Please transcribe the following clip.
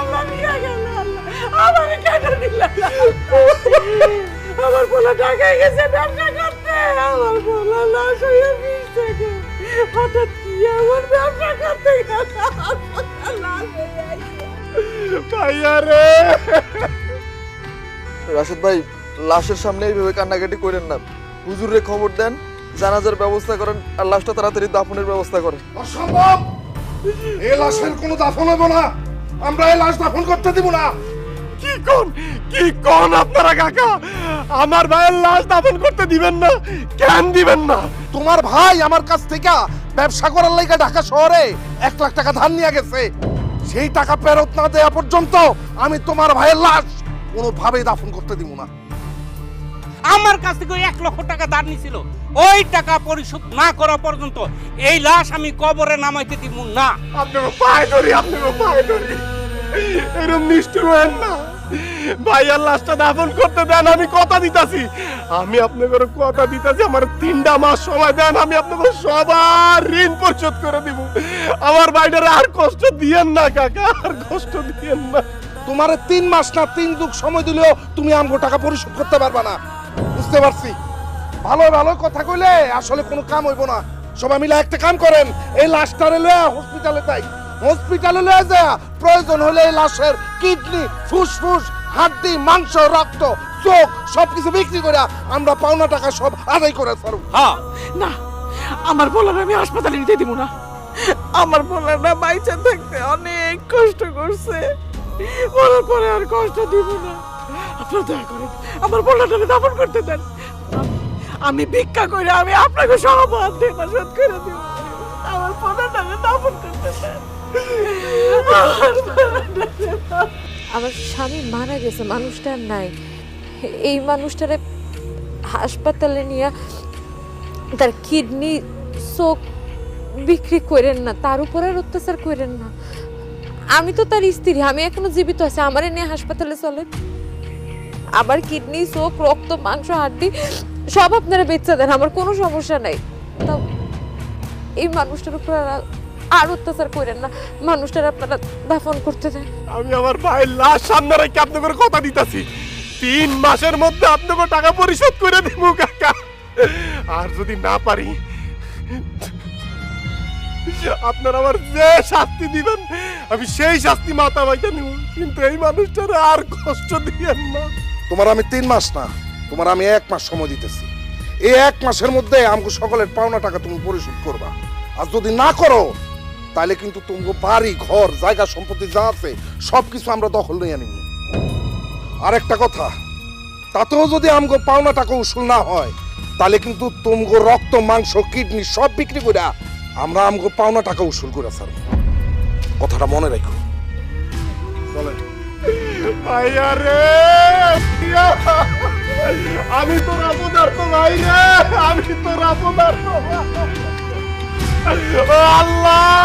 আল্লাহ নিয়ে গেল, আমার কেন দিল? আমার পোলা ঢাকায় গেছে ব্যবসা করতে, আমার পোলা লাশ হয়ে ফিরছে গো। হঠাৎ কি আমার ব্যবসা করতে গেল, লাশ হয়ে আইছে। ভাইয়া রে! রাশেদ ভাই, লাশের সামনে এইভাবে কান্নাকাটি করেন না। হুজুরে খবর দেন, জানাজার ব্যবস্থা করেন, আর লাশটা তাড়াতাড়ি দাফনের ব্যবস্থা করেন। অসম্ভব! এই লাশের কোনো দাফন হইব না, আমরা এই লাশ দাফন করতে দিব না। কি কোন আপনারা কাকা? আমার ভাইয়ের লাশ দাফন করতে দিবেন না? কেন দিবেন না? তোমার ভাই আমার কাছ থেকে ব্যবসা করার লাইগা ঢাকা শহরে 1 লাখ টাকা ধার নিয়ে গেছে। সেই টাকা ফেরত না দেওয়া পর্যন্ত আমি তোমার ভাইয়ের লাশ কোনোভাবেই দাফন করতে দিব না। আমার কাছ থেকে 1 লক্ষ টাকা ধার নিছিল, ওই টাকা পরিশোধ না করা পর্যন্ত এই লাশ আমি কবরে নামাইতে দিব না। আপনাকে পায়ে ধরি, আপনাকে পায়ে ধরি, এরকম নিষ্ঠুর হয়েন না। ভাইয়ার লাশটা দাফন করতে দেন, আমি কথা দিতাছি। আমি আপনাকে কথা দিতাছি, আমার 3টা মাস সময় দেন, আমি আপনাকে সবার ঋণ পরিশোধ করে দিব। আমার ভাইটারে আর কষ্ট দিয়েন না কাকা, আর কষ্ট দিয়েন না। তোমার 3 মাস না 3 যুগ সময় দিলেও তুমি আমগো টাকা পরিশোধ করতে পারবা না। বুঝতে পারছি, ভালো ভালো কথা কইলে আসলে কোনো কাম হইব না। সবাই মিলে একটা কাম করেন, এই লাশটারে লয়ে হসপিটালে যাই। হসপিটালে লয়ে যা প্রয়োজন হলে এই লাশের কিডনি, ফুসফুস, হাড্ডি, মাংস, রক্ত, চোখ সবকিছু বিক্রি করে আমরা পাওনা টাকা সব আদায় করে ছাড়ব। হ্যাঁ, না, আমার পোলার আমি হাসপাতালে নিতে দিব না। আমার পোলাটা বাইচা থাকতে অনেক কষ্ট করছে, মরার পরে আর কষ্ট দিব না। আপনারা দয়া করেন আমার পোলাটাকে দাফন করতে দেন। আমি ভিক্ষা করে আমি আপনাকে সব দেনা শোধ করে দিব। আমার পোলাটাকে দাফন করতে দেন। আমার স্বামী মারা গেছে, মানুষটা আর নাই। এই মানুষটারে হাসপাতালে নিয়ে তার কিডনি, চোখ বিক্রি করেন না, তার উপর আর অত্যাচার করেন না। আমি তো তার স্ত্রী, আমি এখনো জীবিত আছি, আমারে নিয়ে হাসপাতালে চলেন। আমার কিডনি, চোখ, রক্ত, মাংস, হাড্ডি সব আপনারা বেচা দেন, আমার কোনো সমস্যা নাই। তাও এই মানুষটার উপর আর অত্যাচার করেন না, মানুষটার আপনারা দাফন করতে দেন। আমি আমার ভাইয়ের লাশ সামনে রেখে আপনাকে কথা দিতাছি, 3 মাসের মধ্যে আপনাকে টাকা পরিশোধ করে দিব কাকা। আর যদি না পারি, আপনারা আমার যে শাস্তি দিবেন আমি সেই শাস্তি মাথা বাইতে নিব, কিন্তু এই মানুষটার আর কষ্ট দিয়েন না। তোমার আমি 3 মাস না, তোমার আমি 1 মাস সময় দিতেছি। এই 1 মাসের মধ্যে আমাকে সকলের পাওনা টাকা তুমি পরিশোধ করবা। আর যদি না করো তাহলে কিন্তু তোমাকে বাড়ি, ঘর, জায়গা, সম্পত্তি যা আছে সবকিছু আমরা দখল নিয়ে নিব। আর একটা কথা, তাতেও যদি আমগো পাওনা টাকা উসুল না হয় তাহলে কিন্তু তোমাকে রক্ত, মাংস, কিডনি সব বিক্রি করে আমরা আমগো পাওনা টাকা উসুল করে স্যার। কথাটা মনে রাখো। চলেন ভাইয়া রে, আমি তোর আপদার্থ ভাই রে, আমি তোর আপদার্থ। আল্লাহ